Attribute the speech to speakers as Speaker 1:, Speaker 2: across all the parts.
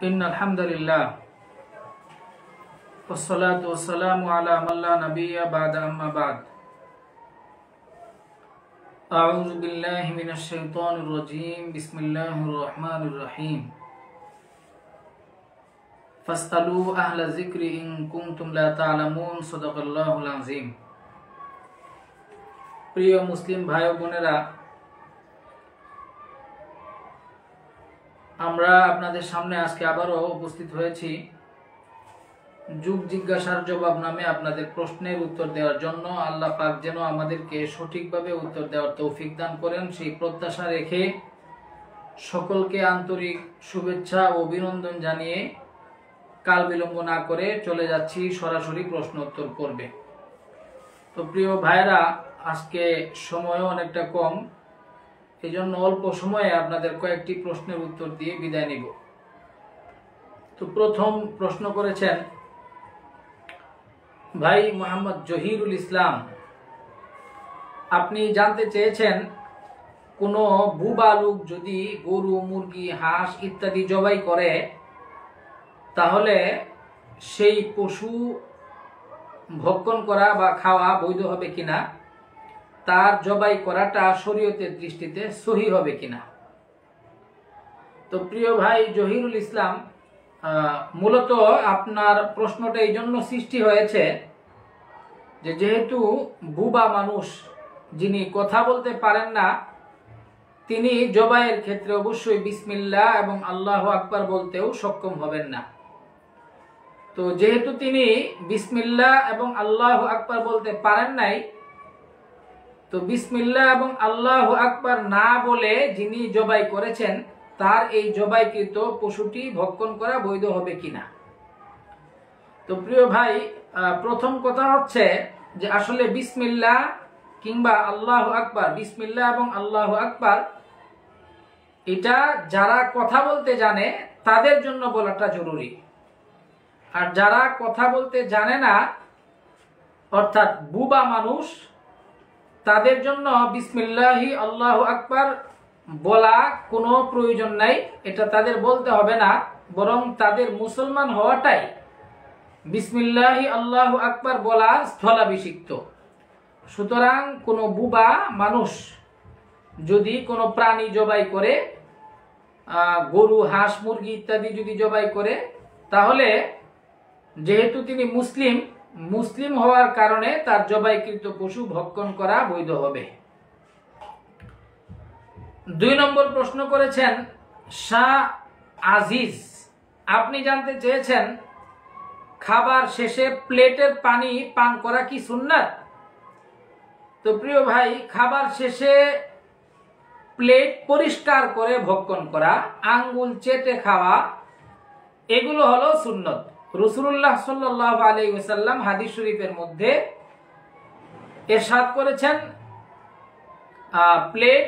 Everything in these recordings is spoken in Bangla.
Speaker 1: इन्नल हम्दुलिल्लाह वस्सलातु वस्सलामु अला मन ला नबिय्य बअद अम्मा बाद अऊज़ु बिल्लाहि मिनश शैतानिर रजीम बिस्मिल्लाहिर रहमानिर रहीम फस्अलू अहला ज़िक्रि इन कुंतुम ला ताअलमून सदक़ल्लाहुल अज़ीम। प्रिय मुस्लिम भाई बोनेरा, আমরা আপনাদের সামনে আজকে আবারও উপস্থিত হয়েছি যুগ জিজ্ঞাসার জবাব নামে আপনাদের প্রশ্নের উত্তর দেওয়ার জন্য। আল্লাহ পাক যেন আমাদেরকে সঠিকভাবে উত্তর দেওয়ার তৌফিক দান করেন সেই প্রত্যাশা রেখে সকলকে আন্তরিক শুভেচ্ছা ও অভিনন্দন জানিয়ে কাল বিলম্ব না করে চলে যাচ্ছি সরাসরি প্রশ্ন উত্তর পর্বে। তো প্রিয় ভাইরা, আজকে সময়ও অনেকটা কম, এই জন্য অল্প সময়ে আপনাদের কয়েকটি প্রশ্নের উত্তর দিয়ে বিদায় নিব। তো প্রথম প্রশ্ন করেছেন ভাই মোহাম্মদ জহিরুল ইসলাম। আপনি জানতে চেয়েছেন কোনো বুবা লোক যদি গরু, মুরগি, হাঁস ইত্যাদি জবাই করে তাহলে সেই পশু ভক্ষণ করা বা খাওয়া বৈধ হবে কিনা, তার জবাই করাটা শরীয়তের দৃষ্টিতে সহি হবে কিনা। তো প্রিয় ভাই জহিরুল ইসলাম, মূলত আপনার প্রশ্নটা এই জন্য সৃষ্টি হয়েছে যে যেহেতু বুবা মানুষ যিনি কথা বলতে পারেন না, তিনি জবাইয়ের ক্ষেত্রে অবশ্যই বিসমিল্লাহ এবং আল্লাহু আকবার বলতেও সক্ষম হবেন না। তো যেহেতু তিনি বিসমিল্লাহ এবং আল্লাহু আকবার বলতে পারেন নাই, তো বিসমিল্লাহ এবং আল্লাহু আকবার না বলে যিনি জবাই করেছেন তার এই জবাইকৃত পশুটি ভক্ষণ করা বৈধ হবে কিনা। তো প্রিয় ভাই, প্রথম কথা হচ্ছে যে আসলে বিসমিল্লাহ কিংবা আল্লাহু আকবার, বিসমিল্লাহ এবং আল্লাহু আকবার এটা যারা কথা বলতে জানে তাদের জন্য বলাটা জরুরি, আর যারা কথা বলতে জানে না অর্থাৎ বুবা মানুষ, তাদের জন্য বিসমিল্লাহি আল্লাহু আকবার বলা কোনো প্রয়োজন নাই, এটা তাদের বলতে হবে না, বরং তাদের মুসলমান হওয়াটাই বিসমিল্লাহি আল্লাহু আকবার বলার স্থলাভিষিক্ত। সুতরাং কোনো বুবা মানুষ যদি কোনো প্রাণী জবাই করে, গরু, হাঁস, মুরগি ইত্যাদি যদি জবাই করে, তাহলে যেহেতু তিনি মুসলিম হওয়ার কারণে তার জবাইকৃত পশু ভক্ষণ করা বৈধ হবে। 2 নম্বর প্রশ্ন করেছেন শাহ আজিজ। আপনি জানতে চেয়েছেন খাবার শেষে প্লেটের পানি পান করা কি সুন্নাত। তো প্রিয় ভাই, খাবার শেষে প্লেট পরিষ্কার করে ভক্ষণ করা, আঙ্গুল চেটে খাওয়া, এগুলো হলো সুন্নত। রাসূলুল্লাহ সাল্লাল্লাহু আলাইহি ওয়াসাল্লাম হাদিস শরীফের মধ্যে ইরশাদ করেছেন প্লেট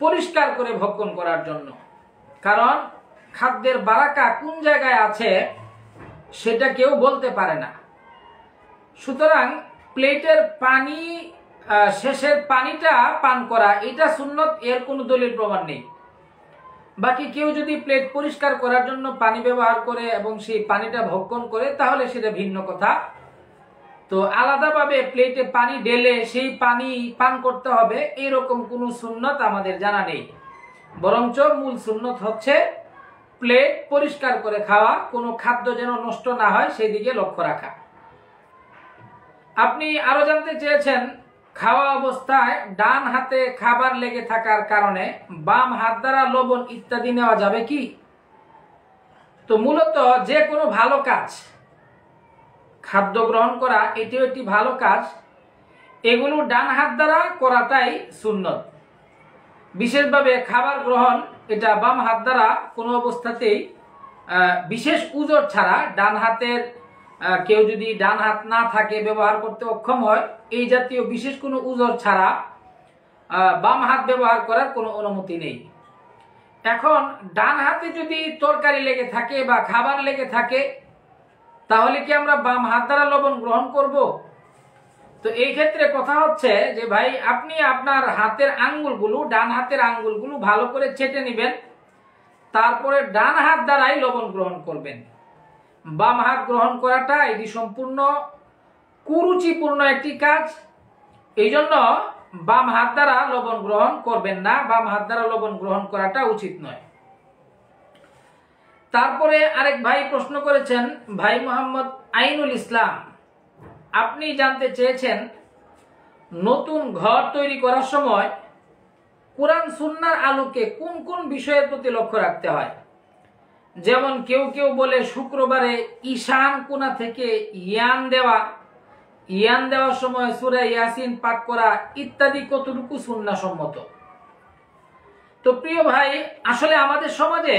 Speaker 1: পরিষ্কার করে ভক্ষণ করার জন্য, কারণ খাদ্যের বারাকা কোন জায়গায় আছে সেটা কেউ বলতে পারে না। সুতরাং প্লেটের পানি শেষের পানিটা পান করা এটা সুন্নত, এর কোনো দলিল প্রমাণ নেই। বাকি কেউ যদি প্লেট পরিষ্কার করার জন্য পানি ব্যবহার করে এবং সেই পানিটা ভক্ষণ করে তাহলে সেটা ভিন্ন কথা। তো আলাদাভাবে প্লেটে পানি ঢেলে সেই পানি পান করতে হবে এরকম কোনো সুন্নত আমাদের জানা নেই, বরঞ্চ মূল সুন্নত হচ্ছে প্লেট পরিষ্কার করে খাওয়া, কোনো খাদ্য যেন নষ্ট না হয় সেই দিকে লক্ষ্য রাখা। আপনি আরো জানতে চেয়েছেন খাওয়া অবস্থায় ডান হাতে খাবার লেগে থাকার কারণে বাম হাত দ্বারা লবণ ইত্যাদি নেওয়া যাবে কি। তো মূলত যে কোনো ভালো কাজ, খাদ্য গ্রহণ করা এটিও একটি ভালো কাজ, এগুলো ডান হাত দ্বারা করাটাই সুন্নত। বিশেষভাবে খাবার গ্রহণ এটা বাম হাত দ্বারা কোনো অবস্থাতেই, বিশেষ উজর ছাড়া, ডান হাতের কেউ যদি ডান হাত না থাকে, ব্যবহার করতে অক্ষম হয়, এই জাতীয় বিশেষ কোনো উজর ছাড়া বাম হাত ব্যবহার করার কোনো অনুমতি নেই। এখন ডান হাতে যদি তরকারি লেগে থাকে বা খাবার লেগে থাকে তাহলে কি আমরা বাম হাত দ্বারা লবণ গ্রহণ করব? তো এই ক্ষেত্রে কথা হচ্ছে যে ভাই, আপনি আপনার হাতের আঙ্গুলগুলো, ডান হাতের আঙ্গুলগুলো ভালো করে চেটে নেবেন, তারপরে ডান হাত দ্বারাই লবণ গ্রহণ করবেন। বাম হাত গ্রহণ করাটা এটি সম্পূর্ণ কুরুচিপূর্ণ একটি কাজ, এই জন্য বাম হাত দ্বারা লবণ গ্রহণ করবেন না, বাম হাত দ্বারা লবণ গ্রহণ করাটা উচিত নয়। তারপরে আরেক ভাই প্রশ্ন করেছেন, ভাই মোহাম্মদ আইনুল ইসলাম, আপনি জানতে চেয়েছেন নতুন ঘর তৈরি করার সময় কোরআন সুন্নাহর আলোকে কোন কোন বিষয়ের প্রতি লক্ষ্য রাখতে হয়। যেমন কেউ কেউ বলে শুক্রবারে ঈশান কোণা থেকে ইয়ান দেওয়ার সময় সূরা ইয়াসিন পাঠ করা ইত্যাদি কতটুকু সুন্নাহ সম্মত। তো প্রিয় ভাই, আসলে আমাদের সমাজে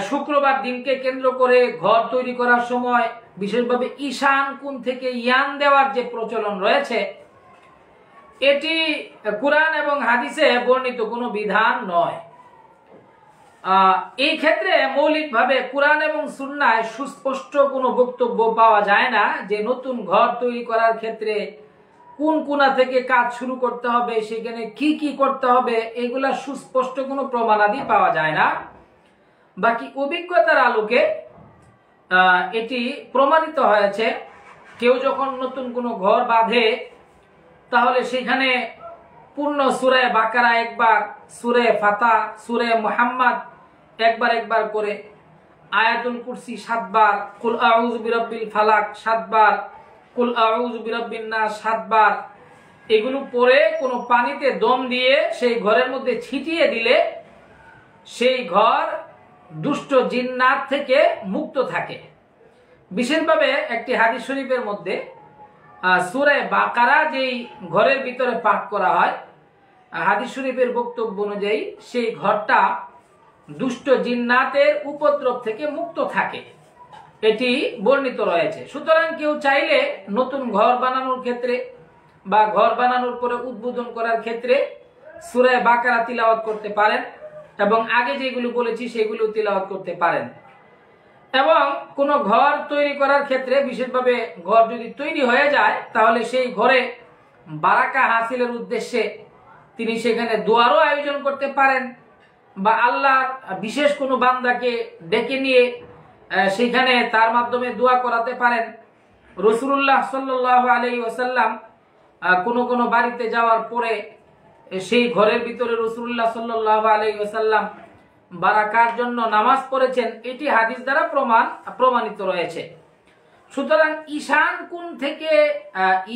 Speaker 1: শুক্রবার দিনকে কেন্দ্র করে ঘর তৈরি করার সময় বিশেষভাবে ঈশান কোণ থেকে ইয়ান দেওয়ার যে প্রচলন রয়েছে, এটি কুরআন এবং হাদিসে বর্ণিত কোনো বিধান নয়। এই ক্ষেত্রে মৌলিকভাবে কুরআন এবং সুন্নাহয় সুস্পষ্ট কোনো বক্তব্য পাওয়া যায় না যে নতুন ঘর তৈরি করার ক্ষেত্রে কোন কোণা থেকে কাজ শুরু করতে হবে, সেখানে কি কি করতে হবে, এগুলা সুস্পষ্ট কোনো প্রমাণাদি পাওয়া যায় না। বাকি অভিজ্ঞতার আলোকে এটি প্রমাণিত হয়েছে, কেউ যখন নতুন কোনো ঘর বাঁধে তাহলে সেখানে পূর্ণ সূরা বাকারা একবার, সূরা ফাতা, সূরা মুহাম্মদ একবার করে, আয়াতুল কুরসি 7 বার, কুল আউযু বিরাব্বিল ফালাক 7 বার, কুল আউযু বিরাব্বিন নাস 7 বার, এগুলো পরে কোনো পানিতে দম দিয়ে সেই ঘরের মধ্যে ছিটিয়ে দিলে সেই ঘর দুষ্ট জিন্নাত থেকে মুক্ত থাকে। বিশেষভাবে একটি হাদিস শরীফের মধ্যে সূরা বাকারা যেই ঘরের ভিতরে পাঠ করা হয়, হাদিস শরীফের বক্তব্য অনুযায়ী সেই ঘরটা দুষ্ট জিন্নাতের উপদ্রব থেকে মুক্ত থাকে, এটি বর্ণিত রয়েছে। সুতরাং কেউ চাইলে নতুন ঘর বানানোর ক্ষেত্রে বা ঘর বানানোর পরে উদ্বোধন করার ক্ষেত্রে সূরা বাকারা তিলাওয়াত করতে পারেন এবং আগে যেগুলো বলেছি সেগুলো তিলাওয়াত করতে পারেন। এবং কোনো ঘর তৈরি করার ক্ষেত্রে বিশেষভাবে ঘর যদি তৈরি হয়ে যায় তাহলে সেই ঘরে বারাকা হাসিলের উদ্দেশ্যে তিনি সেখানে দোয়ারও আয়োজন করতে পারেন বা আল্লাহ বিশেষ কোনো বান্দাকে ডেকে নিয়ে সেখানে তার মাধ্যমে দোয়া করাতে পারেন। রাসূলুল্লাহ সাল্লাল্লাহু আলাইহি ওয়াসাল্লাম কোনো বাড়িতে যাওয়ার পরে সেই ঘরের ভিতরে রাসূলুল্লাহ সাল্লাল্লাহু আলাইহি ওয়াসাল্লাম বারাকার জন্য নামাজ পড়েছেন, এটি হাদিস দ্বারা প্রমাণিত রয়েছে। সুতরাং ঈশান কোণ থেকে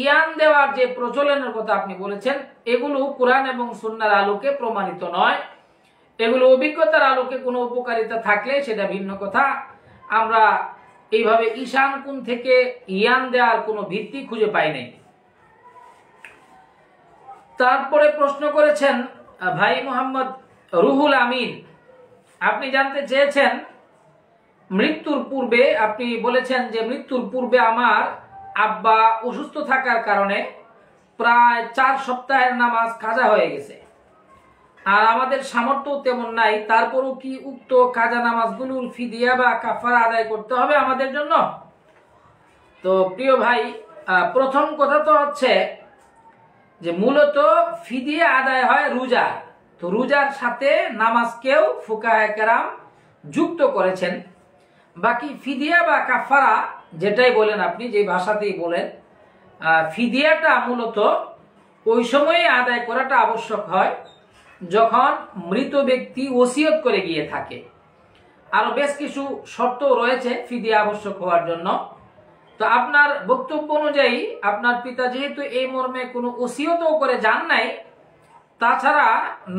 Speaker 1: ইয়ান দেওয়ার যে প্রচলনের কথা আপনি বলেছেন, এগুলো কুরআন এবং সুন্নাহর আলোকে প্রমাণিত নয়। এগুলো অভিজ্ঞতার আলোকে কোনো উপকারিতা থাকলে সেটা ভিন্ন কথা। আমরা এইভাবে ঈশান কোণ থেকে ইয়ান দেওয়ার কোনো ভিত্তি খুঁজে পাই নাই। তারপরে প্রশ্ন করেছেন ভাই মোহাম্মদ রুহুল আমিন, আপনি জানতে চেয়েছেন মৃত্যুর পূর্বে, আপনি বলেছেন যে মৃত্যুর পূর্বে আমার আব্বা অসুস্থ থাকার কারণে প্রায় 4 সপ্তাহের নামাজ কাজা হয়ে গেছে, আর আমাদের সামর্থ্য তেমন নাই, তারপরও কি উক্ত কাজা নামাজগুলোর ফিদিয়া বা কাফারা আদায় করতে হবে আমাদের জন্য? তো প্রিয় ভাই, প্রথম কথা তো হচ্ছে যে মূলত ফিদিয়া আদায় হয় রোজা, তো রোজার সাথে নামাজকেও ফুকাহে কেরাম যুক্ত করেছেন। বাকি ফিদিয়া বা কাফারা যেটাই বলেন আপনি, যে ভাষাতেই বলেন, ফিদিয়াটা মূলত ওই সময়ে আদায় করাটা আবশ্যক হয় যখন মৃত ব্যক্তি ওসিয়ত করে গিয়ে থাকে। আরো বেশ কিছু শর্ত রয়েছে ফিদিয়া আবশ্যক হওয়ার জন্য। তো আপনার বক্তব্য অনুযায়ী আপনার পিতা যেহেতু এই মর্মে কোনো ওসিয়তও করে যান নাই, তাছাড়া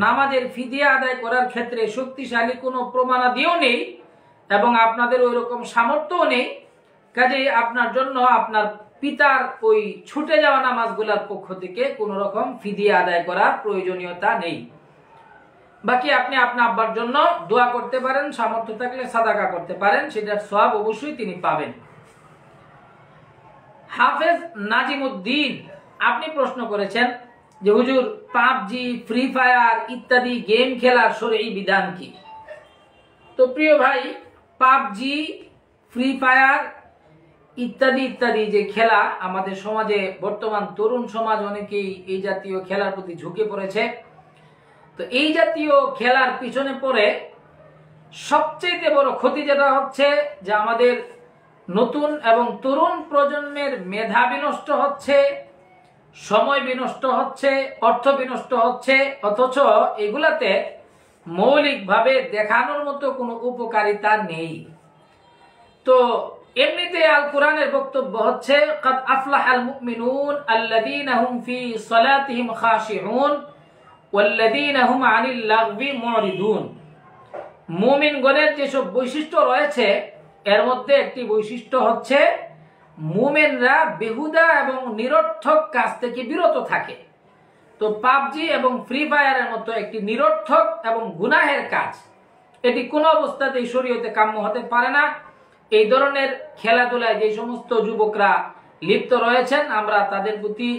Speaker 1: নামাজের ফিদিয়া আদায় করার ক্ষেত্রে শক্তিশালী কোনো প্রমাণাদিও নেই এবং আপনাদের ওই রকম সামর্থ্যও নেই, কাজেই আপনার জন্য আপনার পিতার ওই ছুটে যাওয়া নামাজগুলোর পক্ষ থেকে কোনো রকম ফিদিয়া আদায় করার প্রয়োজনীয়তা নেই। বাকি আপনি আপনার আব্বার জন্য দোয়া করতে পারেন, সামর্থ্য থাকলে সাদাকা করতে পারেন, সেটার সওয়াব অবশ্যই তিনি পাবেন। হাফেজ নাজিমউদ্দিন, আপনি প্রশ্ন করেছেন যে হুজুর পাবজি, ফ্রি ফায়ার ইত্যাদি গেম খেলার শরঈ বিধান কি? তো প্রিয় ভাই, পাবজি, ফ্রি ফায়ার ইত্যাদি যে খেলা আমাদের সমাজে বর্তমান তরুণ সমাজ অনেকেই এই জাতীয় খেলার প্রতি ঝুঁকে পড়েছে। তো এই জাতীয় খেলার পিছনে পড়ে সবচেয়ে বড় ক্ষতি যেটা হচ্ছে যে আমাদের নতুন এবং তরুণ প্রজন্মের মেধা বিনষ্ট হচ্ছে, সময় বিনষ্ট হচ্ছে, অর্থ বিনষ্ট হচ্ছে, অথচ এগুলাতে মৌলিকভাবে দেখানোর মতো কোনো উপকারিতা নেই। তো এমনিতে আল কোরআনের বক্তব্য হচ্ছে কাদ আফলাহাল মুমিনুন আল্লাযীনা হুম ফি সালাতিহিম খাশিউন ওয়াল্লাযীনা হুম আনিল লাগবি মুরিদুন। মুমিনগণের যেসব বৈশিষ্ট্য রয়েছে এর মধ্যে একটি বৈশিষ্ট্য হচ্ছে মুমিনরা বেহুদা এবং নিরর্থক কাজ থেকে বিরত থাকে। তো পাবজি এবং ফ্রি ফায়ারের মতো একটি নিরর্থক এবং গুনাহের কাজ, এটি কোনো অবস্থাতেই শরীয়তে কাম্য হতে পারে না। এই ধরনের খেলাধুলায় যে সমস্ত যুবকরা লিপ্ত রয়েছেন, আমরা তাদের প্রতি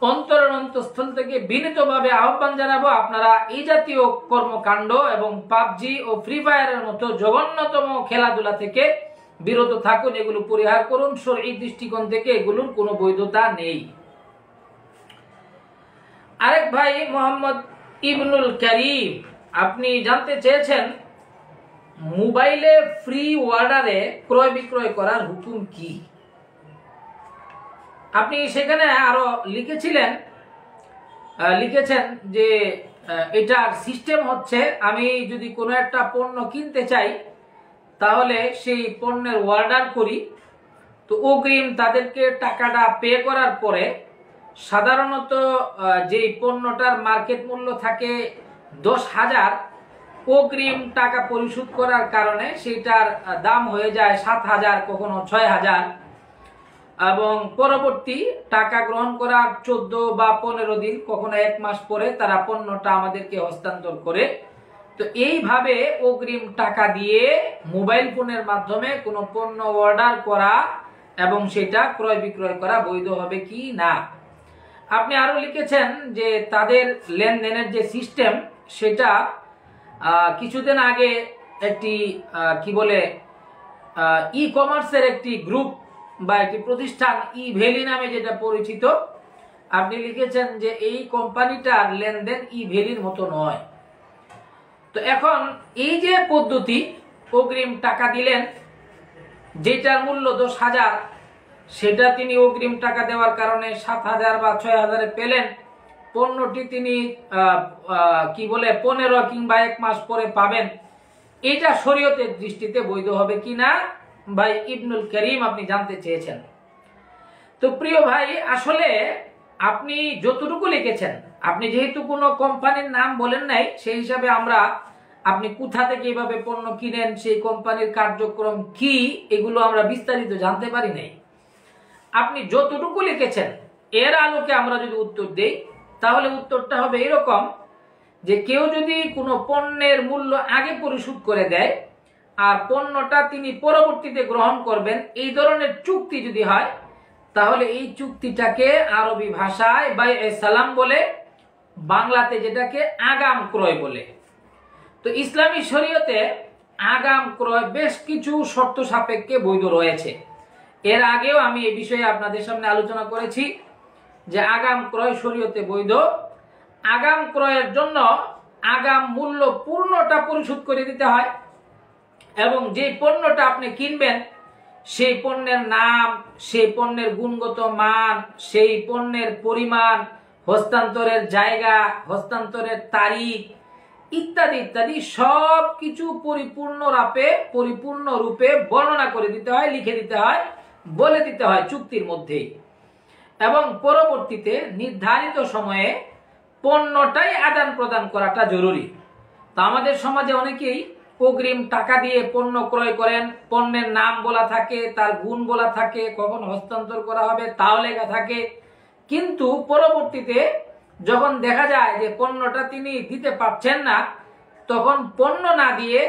Speaker 1: অন্তরের অন্তঃস্থল থেকে বিনীতভাবে আহ্বান জানাবো, আপনারা এই জাতীয় কর্মকাণ্ড এবং পাবজি ও ফ্রি ফায়ারের মতো জঘন্যতম খেলাধুলা থেকে বিরত থাকুন, এগুলো পরিহার করুন। শরঈ দৃষ্টিকোণ থেকে এগুলোর কোনো বৈধতা নেই। আরেক ভাই মোহাম্মদ ইবনুল করিম, আপনি জানতে চেয়েছেন মোবাইলে ফ্রি অর্ডারে ক্রয় বিক্রয় করার হুকুম কি। আপনি সেখানে আরো লিখেছেন যে এটার সিস্টেম হচ্ছে আমি যদি কোনো একটা পণ্য কিনতে চাই তাহলে সেই পণ্যের অর্ডার করি, তো অগ্রিম তাদেরকে টাকাটা পে করার পরে সাধারণত যেই পণ্যটার মার্কেট মূল্য থাকে 10,000, অগ্রিম টাকা পরিশোধ করার কারণে সেটার দাম হয়ে যায় 7,000, কখনো 6,000, এবং পরবর্তী টাকা গ্রহণ করার 14 বা 15 দিন, কখনো 1 মাস পরে তারা পণ্যটা আমাদেরকে হস্তান্তর করে। তো এইভাবে অগ্রিম টাকা দিয়ে মোবাইল ফোনের মাধ্যমে কোনো পণ্য অর্ডার করা এবং সেটা ক্রয় বিক্রয় করা বৈধ হবে কি না। আপনি আরো লিখেছেন যে তাদের লেনদেনের যে সিস্টেম সেটা কিছুদিন আগে একটি ই কমার্সের একটি গ্রুপ বা একটি প্রতিষ্ঠান ই ভ্যালি নামে যেটা পরিচিত, আপনি লিখেছেন যে এই কোম্পানিটার লেনদেন ই ভ্যালির মতো নয়। তো এখন এই যে পদ্ধতি, অগ্রিম টাকা দিলেন, যেটার মূল্য 10,000 সেটা তিনি অগ্রিম টাকা দেওয়ার কারণে 7,000 বা 6,000 পেলেন, পণ্যটি তিনি 15 কিংবা 1 মাস পরে পাবেন, এটা শরীয়তের দৃষ্টিতে বৈধ হবে কিনা ভাই ইবনুল করিম আপনি জানতে চেয়েছেন। তো প্রিয় ভাই, আসলে আপনি যতটুকু লিখেছেন, আপনি যেহেতু কোনো কোম্পানির নাম বলেন নাই, সেই হিসাবে আমরা আপনি কোথা থেকে এইভাবে পণ্য কিনেন, সেই কোম্পানির কার্যক্রম কি, এগুলো আমরা বিস্তারিত জানতে পারি নাই। আপনি যতটুকু লিখেছেন এর আলোকে আমরা যদি উত্তর দেই তাহলে উত্তরটা হবে এরকম যে কেউ যদি কোনো পণ্যের মূল্য আগে পরিশোধ করে দেয় আর পণ্যটা তিনি পরবর্তীতে গ্রহণ করবেন, এই ধরনের চুক্তি যদি হয় তাহলে এই চুক্তিটাকে আরবি ভাষায় বাইয়ে সালাম বলে, বাংলাতে যেটাকে আগাম ক্রয় বলে। তো ইসলামী শরীয়তে আগাম ক্রয় বেশ কিছু শর্ত সাপেক্ষে বৈধ রয়েছে। এর আগেও আমি এই বিষয়ে আপনাদের সামনে আলোচনা করেছি যে আগাম ক্রয় শরীয়তে বৈধ। আগাম ক্রয়ের জন্য আগাম মূল্য পূর্ণটা পরিশোধ করে দিতে হয় এবং যে পণ্যটা আপনি কিনবেন সেই পণ্যের নাম, সেই পণ্যের গুণগত মান, সেই পণ্যের পরিমাণ, হস্তান্তরের জায়গা, হস্তান্তরের তারিখ ইত্যাদি ইত্যাদি সব কিছু পরিপূর্ণ রূপে বর্ণনা করে দিতে হয়, লিখে দিতে হয়, বলে দিতে হয় চুক্তির মধ্যেই। এবং পরবর্তীতে নির্ধারিত সময়ে পণ্যটাই আদান প্রদান করাটা জরুরি। তো আমাদের সমাজে অনেকেই অগ্রিম টাকা দিয়ে পণ্য ক্রয় করেন, পণ্যের নাম বলা থাকে, তার গুণ বলা থাকে, কখন হস্তান্তর করা হবে তাও লেখা থাকে, কিন্তু পরবর্তীতে যখন দেখা যায় যে পণ্যটা তিনি দিতে পারছেন না, তখন পণ্য না দিয়ে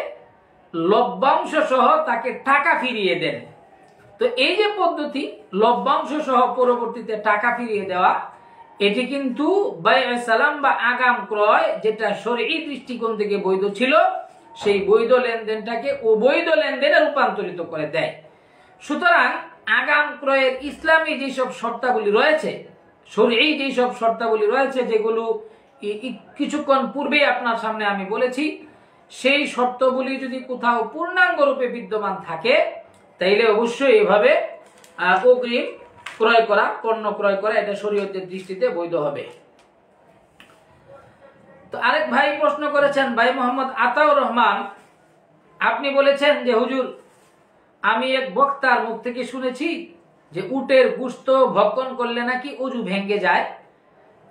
Speaker 1: লভ্যাংশ সহ তাকে টাকা ফিরিয়ে দেন। তো এই যে পদ্ধতি লভ্যাংশ সহ পরবর্তীতে টাকা ফিরিয়ে দেওয়া, এটি কিন্তু বাইয়ে সালাম বা আগাম ক্রয়, যেটা শরঈ দৃষ্টিকোণ থেকে বৈধ ছিল, সেই বৈধ লেনদেনটাকে অবৈধ লেনদেনে রূপান্তরিত করে দেয়। সুতরাং আগাম ক্রয়ের ইসলামী যেসব শর্তাবলী রয়েছে, শরঈ যেসব শর্তাবলী রয়েছে, যেগুলো কিছুক্ষণ পূর্বেই আপনার সামনে আমি বলেছি, সেই শর্তগুলি যদি কোথাও পূর্ণাঙ্গ রূপে বিদ্যমান থাকে তাইলে অবশ্যই এভাবে অগ্রিম ক্রয় করা, পণ্য ক্রয় করা এটা শরীয়তের দৃষ্টিতে বৈধ হবে। তো আরেক ভাই প্রশ্ন করেছেন, ভাই মোহাম্মদ আতাউর রহমান, আপনি বলেছেন যে হুজুর আমি এক বক্তার মুখ থেকে শুনেছি যে উটের গোশত ভক্ষণ করলে নাকি ওযু ভেঙে যায়।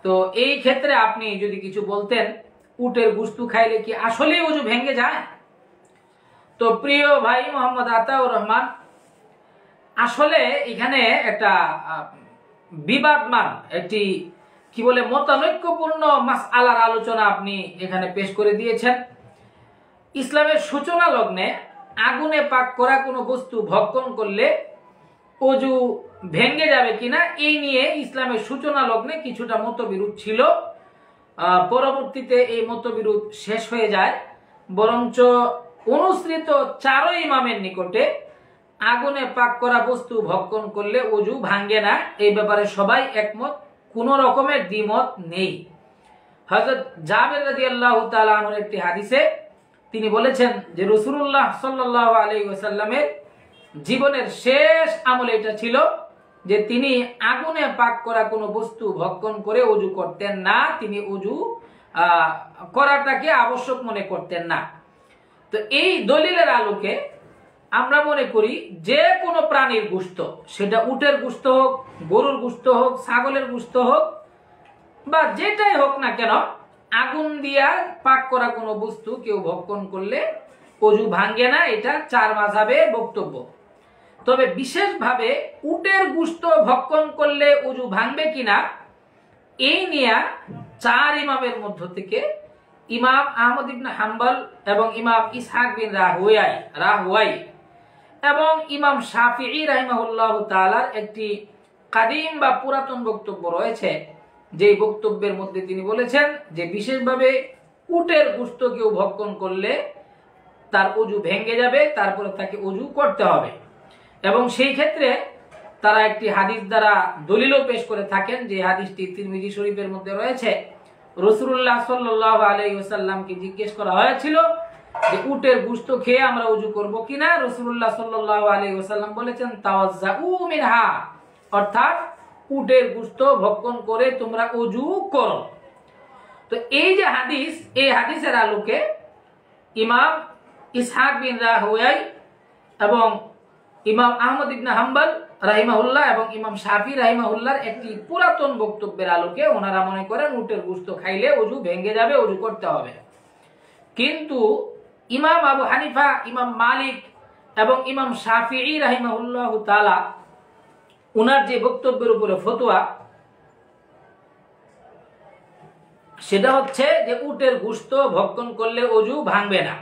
Speaker 1: তো এই ক্ষেত্রে আপনি যদি কিছু বলতেন, উটের গোশত খাইলে কি আসলেই ওযু ভেঙে যায়? তো প্রিয় ভাই মোহাম্মদ আতাউর রহমান, আসলে এখানে একটা বিবাদমান একটি কি বলে মতানৈক্যপূর্ণ মাসআলার আলোচনা আপনি এখানে পেশ করে দিয়েছেন। ইসলামের সূচনা লগ্নে আগুনে পাক করা কোনো বস্তু ভক্ষণ করলে ওযু ভেঙে যাবে কিনা এই নিয়ে ইসলামের সূচনা লগ্নে কিছুটা মতবিরোধ ছিল। পরবর্তীতে এই মতবিরোধ শেষ হয়ে যায়, বরঞ্চ অনুসৃত 4 ইমামের নিকটে আগুনে পাক করা বস্তু ভক্ষণ করলে ওযু ভাঙ্গে না, এই ব্যাপারে সবাই একমত, কোনো রকমের দ্বিমত নেই। হযরত জাবের রাদিয়াল্লাহু তাআলা আনহুর একটি হাদিসে তিনি বলেছেন যে রাসূলুল্লাহ সাল্লাল্লাহু আলাইহি ওয়াসাল্লামের জীবনের শেষ আমল এটা ছিল যে তিনি আগুনে পাক করা কোনো বস্তু ভক্ষণ করে ওযু করতেন না, তিনি ওযু করাটাকে আবশ্যক মনে করতেন না। তো এই দলিলের আলোকে আমরা মনে করি যে কোনো প্রাণীর গোশত, সেটা উটের গোশত হোক, গরুর গোশত হোক, ছাগলের গোশত হোক বা যেটাই হোক না কেন, আগুন দিয়া পাক করা কোনো বস্তু কেউ ভক্ষণ করলে ওযু ভাঙ্গে না, এটা 4 মাযহাবের বক্তব্য। তবে বিশেষভাবে উটের গোশত ভক্ষণ করলে ওযু ভাঙবে কিনা এই নিয়ে 4 ইমামের মধ্য থেকে ইমাম আহমদ ইবনে হাম্বল এবং ইমাম ইসহাক বিন রাহওয়াই এবং ইমাম শাফিঈ রাহিমাহুল্লাহু তাআলার একটি কাদিম বা পুরাতন বক্তব্য রয়েছে, যে বক্তব্যের মধ্যে তিনি বলেছেন যে বিশেষভাবে উটের গোশত কেউ ভক্ষণ করলে তার ওযু ভেঙে যাবে, তারপরে তাকে ওযু করতে হবে। এবং সেই ক্ষেত্রে তারা একটি হাদিস দ্বারা দলিলও পেশ করে থাকেন, যে হাদিসটি তিরমিজি শরীফের মধ্যে রয়েছে। রাসূলুল্লাহ সাল্লাল্লাহু আলাইহি ওয়াসাল্লামকে জিজ্ঞেস করা হয়েছিল যে উটের গোশত খেয়ে আমরা ওযু করব কিনা। রাসূলুল্লাহ সাল্লাল্লাহু আলাইহি ওয়াসাল্লাম বলেছেন তাওয়াজ্জাউ মিনহা, অর্থাৎ উটের গোশত ভক্ষণ করে তোমরা ওযু করো। তো এই যে হাদিস, এই হাদিসের আলোকে ইমাম ইসহাক বিন রাহওয়াই এবং ইমাম আহমদ ইবনে হাম্বল রাহিমাহুল্লাহ এবং ইমাম শাফি রাহিমাহুল্লাহর একটি পুরাতন বক্তব্যের আলোকে ওনারা মনে করেন উটের গোশত খাইলে ওযু ভেঙে যাবে, ওযু করতে হবে। কিন্তু ইমাম আবু হানিফা, ইমাম মালিক এবং ইমাম শাফিঈ রাহিমাহুল্লাহু তাআলা ওনার যে বক্তব্যের উপরে ফতোয়া, সেটা হচ্ছে যে উটের গোশত ভক্ষণ করলে ওযু ভাঙবে না।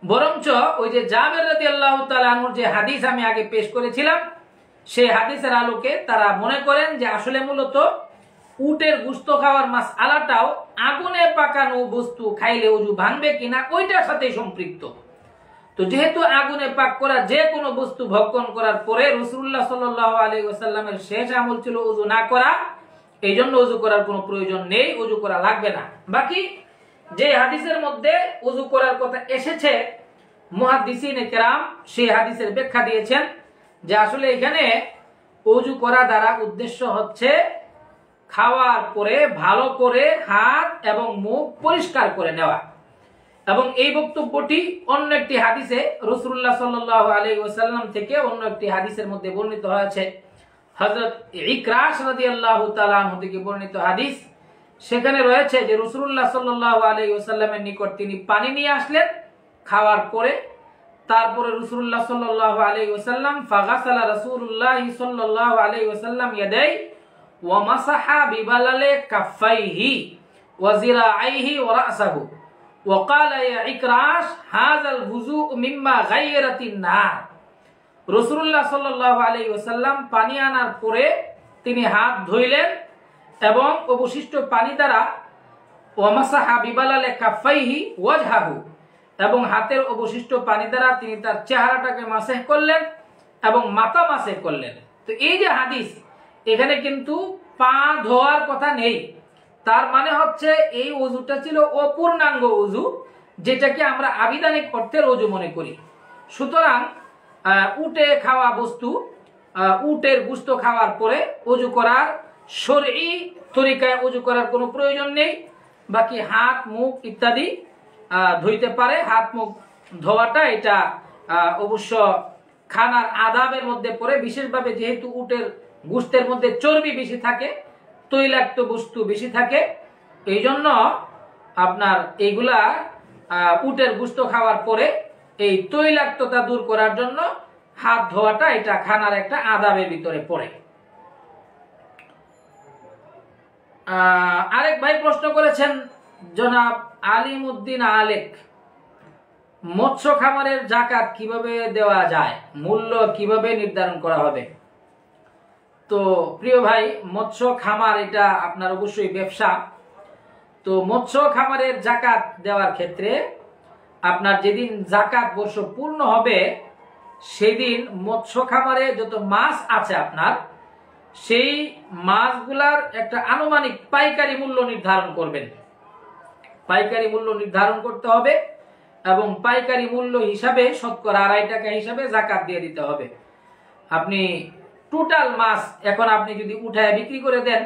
Speaker 1: বরঞ্চ ওই যে জাবের রাদিয়াল্লাহু তাআলা আনহুর যে হাদিস আমি আগে পেশ করেছিলাম, সেই হাদিসের আলোকে তারা মনে করেন যে আসলে মূলত উটের গোশত খাওয়ার মাসআলাটাও আগুনে পাকানো বস্তু খাইলে ওযু ভাঙবে কিনা ওইটার সাথে সম্পৃক্ত। তো যেহেতু আগুনে পাক করা যে কোনো বস্তু ভক্ষণ করার পরে রাসূলুল্লাহ সাল্লাল্লাহু আলাইহি ওয়াসাল্লামের শেষ আমল ছিল ওযু না করা, এই জন্য ওযু করার কোনো প্রয়োজন নেই, ওযু করা লাগবে না। বাকি যে হাদিসের মধ্যে ওযু করার কথা এসেছে, মুহাদ্দিসিনে কেরাম সেই হাদিসের ব্যাখ্যা দিয়েছেন যে আসলে এখানে ওযু করা দ্বারা উদ্দেশ্য হচ্ছে খাওয়ার পরে ভালো করে হাত এবং মুখ পরিষ্কার করে নেওয়া। এবং এই বক্তব্যটি অন্য একটি হাদিসে রাসূলুল্লাহ সাল্লাল্লাহু আলাইহি ওয়াসাল্লাম থেকে অন্য একটি হাদিসের মধ্যে বর্ণিত হয়েছে। হযরত ইকরাশ রাদিয়াল্লাহু তাআলা আনহু থেকে বর্ণিত হাদিস, সেখানে রয়েছে যে রাসূলুল্লাহ সাল্লাল্লাহু আলাইহি ওয়াসাল্লামের নিকট তিনি পানি নিয়ে আসলেন খাওয়ার পরে। তারপরে রাসূলুল্লাহ সাল্লাল্লাহু আলাইহি ওয়াসাল্লাম ফাগাসালা রাসূলুল্লাহ সাল্লাল্লাহু আলাইহি ওয়াসাল্লাম ইয়াদাই ওয়া মাসাহা বিবালালে কাফাইহি ওয়া জিরাআইহি ওয়া রাসাহু ওয়া ক্বালা ইয়া ইকরাশ হাযাল বুযু মিম্মা গায়রাতিন নার। রাসূলুল্লাহ সাল্লাল্লাহু আলাইহি ওয়াসাল্লাম পানি আনার পরে তিনি হাত ধুইলেন এবং অবশিষ্ট পানি দ্বারা ওয়া মাসাহা বিবালালে কাফাইহি ওয়াজহাহু, এবং হাতের অবশিষ্ট পানি দ্বারা তিনি তার চেহারাটাকে মাসেহ করলেন এবং মাথা মাসেহ করলেন। তো এই যে হাদিস, এখানে কিন্তু পা ধোয়ার কথা নেই। তার মানে হচ্ছে এই ওযুটা ছিল অপূর্ণাঙ্গ ওযু, যেটাকে আমরা আবিধানিক অর্থের অজু মনে করি। সুতরাং উটে খাওয়া বস্তু, উটের গোশত খাওয়ার পরে অজু করার শরঈ তরিকায় অজু করার কোনো প্রয়োজন নেই। বাকি হাত মুখ ইত্যাদি ধুইতে পারে। হাত মুখ ধোয়াটা এটা অবশ্য খানার আদাবের মধ্যে পড়ে, বিশেষভাবে যেহেতু উটের গোশতের মধ্যে চর্বি বেশি থাকে, তৈলাক্ত বস্তু বেশি থাকে, এই জন্য আপনার এইগুলা উটের গোশত খাওয়ার পরে এই তৈলাক্ততা দূর করার জন্য হাত ধোয়াটা এটা খানার একটা আদাবের ভিতরে পড়ে। আরেক ভাই প্রশ্ন করেছেন, জনাব আলিমউদ্দিন আলেক, মৎস্য খামারের জাকাত কিভাবে দেওয়া যায়, মূল্য কিভাবে নির্ধারণ করা হবে? তো প্রিয় ভাই, মৎস্য খামার এটা আপনার অবশ্যই ব্যবসা। তো মৎস্য খামারের জাকাত দেওয়ার ক্ষেত্রে আপনার যেদিন জাকাত বর্ষ পূর্ণ হবে সেদিন মৎস্য খামারে যত মাছ আছে আপনার, সেই মাছগুলার একটা আনুমানিক পাইকারি মূল্য নির্ধারণ করবেন। পাইকারি মূল্য নির্ধারণ করতে হবে এবং পাইকারি মূল্য হিসাবে শতকরা 2.5 টাকা হিসাবে জাকাত দিয়ে দিতে হবে। আপনি টোটাল মাছ এখন আপনি যদি উঠায় বিক্রি করে দেন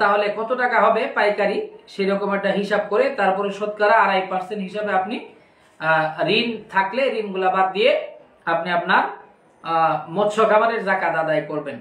Speaker 1: তাহলে কত টাকা হবে পাইকারি, সেরকম একটা হিসাব করে তারপরে শতকরা 2.5% হিসাবে আপনি ঋণ থাকলে ঋণগুলা বাদ দিয়ে আপনি আপনার মৎস্য খামারের জাকাত আদায় করবেন।